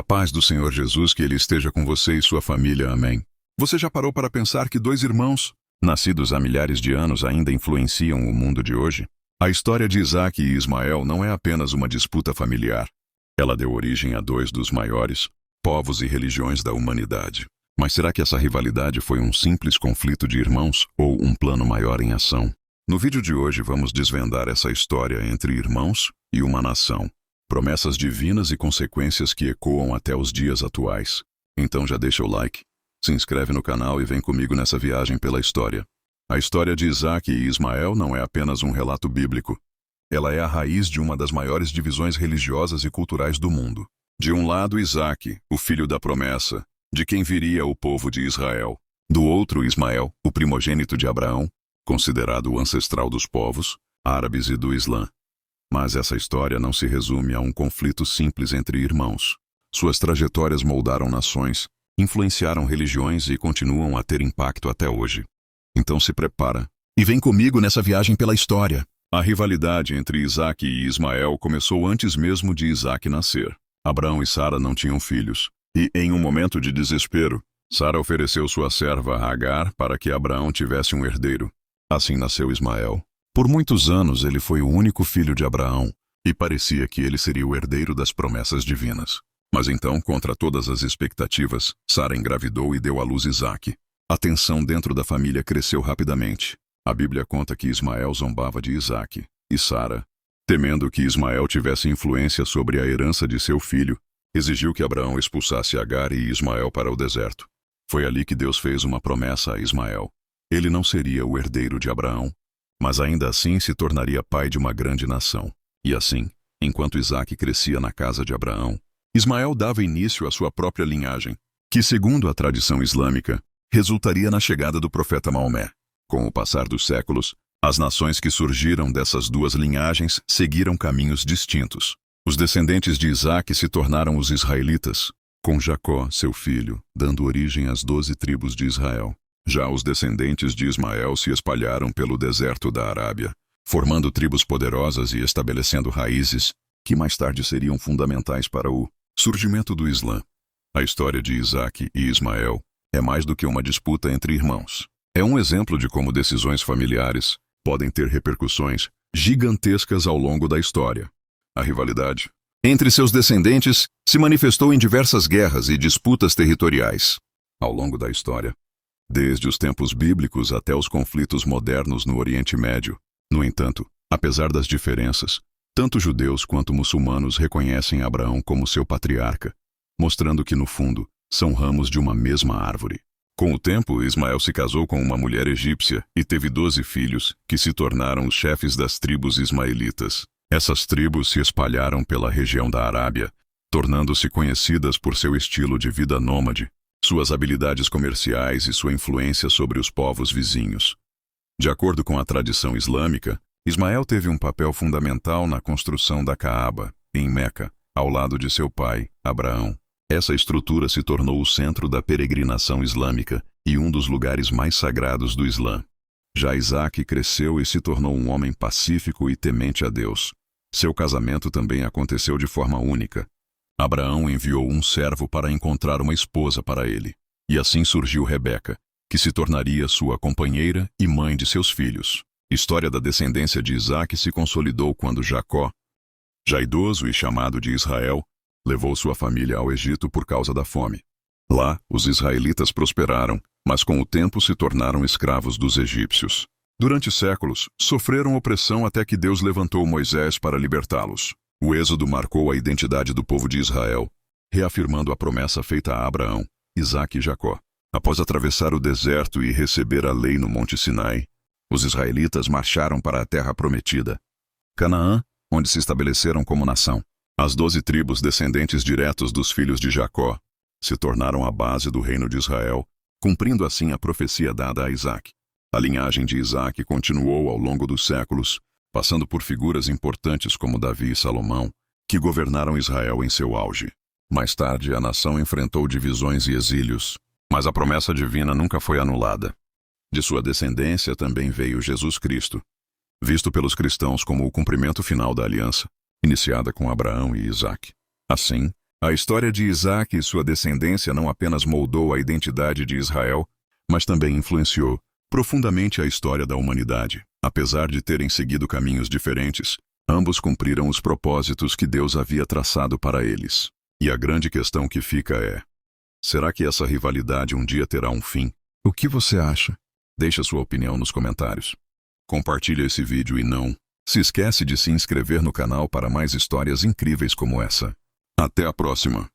A paz do Senhor Jesus, que Ele esteja com você e sua família. Amém. Você já parou para pensar que dois irmãos, nascidos há milhares de anos, ainda influenciam o mundo de hoje? A história de Isaque e Ismael não é apenas uma disputa familiar. Ela deu origem a dois dos maiores povos e religiões da humanidade. Mas será que essa rivalidade foi um simples conflito de irmãos ou um plano maior em ação? No vídeo de hoje vamos desvendar essa história entre irmãos e uma nação. Promessas divinas e consequências que ecoam até os dias atuais. Então já deixa o like, se inscreve no canal e vem comigo nessa viagem pela história. A história de Isaque e Ismael não é apenas um relato bíblico. Ela é a raiz de uma das maiores divisões religiosas e culturais do mundo. De um lado, Isaque, o filho da promessa, de quem viria o povo de Israel. Do outro, Ismael, o primogênito de Abraão, considerado o ancestral dos povos árabes e do Islã. Mas essa história não se resume a um conflito simples entre irmãos. Suas trajetórias moldaram nações, influenciaram religiões e continuam a ter impacto até hoje. Então se prepara e vem comigo nessa viagem pela história. A rivalidade entre Isaque e Ismael começou antes mesmo de Isaque nascer. Abraão e Sara não tinham filhos, e em um momento de desespero, Sara ofereceu sua serva Agar para que Abraão tivesse um herdeiro. Assim nasceu Ismael. Por muitos anos ele foi o único filho de Abraão, e parecia que ele seria o herdeiro das promessas divinas. Mas então, contra todas as expectativas, Sara engravidou e deu à luz Isaque. A tensão dentro da família cresceu rapidamente. A Bíblia conta que Ismael zombava de Isaque, e Sara, temendo que Ismael tivesse influência sobre a herança de seu filho, exigiu que Abraão expulsasse Agar e Ismael para o deserto. Foi ali que Deus fez uma promessa a Ismael. Ele não seria o herdeiro de Abraão, mas ainda assim se tornaria pai de uma grande nação. E assim, enquanto Isaque crescia na casa de Abraão, Ismael dava início à sua própria linhagem, que, segundo a tradição islâmica, resultaria na chegada do profeta Maomé. Com o passar dos séculos, as nações que surgiram dessas duas linhagens seguiram caminhos distintos. Os descendentes de Isaque se tornaram os israelitas, com Jacó, seu filho, dando origem às 12 tribos de Israel. Já os descendentes de Ismael se espalharam pelo deserto da Arábia, formando tribos poderosas e estabelecendo raízes que mais tarde seriam fundamentais para o surgimento do Islã. A história de Isaque e Ismael é mais do que uma disputa entre irmãos. É um exemplo de como decisões familiares podem ter repercussões gigantescas ao longo da história. A rivalidade entre seus descendentes se manifestou em diversas guerras e disputas territoriais ao longo da história, desde os tempos bíblicos até os conflitos modernos no Oriente Médio. No entanto, apesar das diferenças, tanto judeus quanto muçulmanos reconhecem Abraão como seu patriarca, mostrando que, no fundo, são ramos de uma mesma árvore. Com o tempo, Ismael se casou com uma mulher egípcia e teve 12 filhos, que se tornaram os chefes das tribos ismaelitas. Essas tribos se espalharam pela região da Arábia, tornando-se conhecidas por seu estilo de vida nômade, suas habilidades comerciais e sua influência sobre os povos vizinhos. De acordo com a tradição islâmica, Ismael teve um papel fundamental na construção da Caaba, em Meca, ao lado de seu pai, Abraão. Essa estrutura se tornou o centro da peregrinação islâmica e um dos lugares mais sagrados do Islã. Já Isaque cresceu e se tornou um homem pacífico e temente a Deus. Seu casamento também aconteceu de forma única. Abraão enviou um servo para encontrar uma esposa para ele. E assim surgiu Rebeca, que se tornaria sua companheira e mãe de seus filhos. A história da descendência de Isaque se consolidou quando Jacó, já idoso e chamado de Israel, levou sua família ao Egito por causa da fome. Lá, os israelitas prosperaram, mas com o tempo se tornaram escravos dos egípcios. Durante séculos, sofreram opressão até que Deus levantou Moisés para libertá-los. O êxodo marcou a identidade do povo de Israel, reafirmando a promessa feita a Abraão, Isaque e Jacó. Após atravessar o deserto e receber a lei no Monte Sinai, os israelitas marcharam para a terra prometida, Canaã, onde se estabeleceram como nação. As 12 tribos descendentes diretos dos filhos de Jacó se tornaram a base do reino de Israel, cumprindo assim a profecia dada a Isaque. A linhagem de Isaque continuou ao longo dos séculos, passando por figuras importantes como Davi e Salomão, que governaram Israel em seu auge. Mais tarde, a nação enfrentou divisões e exílios, mas a promessa divina nunca foi anulada. De sua descendência também veio Jesus Cristo, visto pelos cristãos como o cumprimento final da aliança, iniciada com Abraão e Isaque. Assim, A história de Isaac e sua descendência não apenas moldou a identidade de Israel, mas também influenciou profundamente a história da humanidade. Apesar de terem seguido caminhos diferentes, ambos cumpriram os propósitos que Deus havia traçado para eles. E a grande questão que fica é: será que essa rivalidade um dia terá um fim? O que você acha? Deixe a sua opinião nos comentários. Compartilhe esse vídeo e não se esquece de se inscrever no canal para mais histórias incríveis como essa. Até a próxima!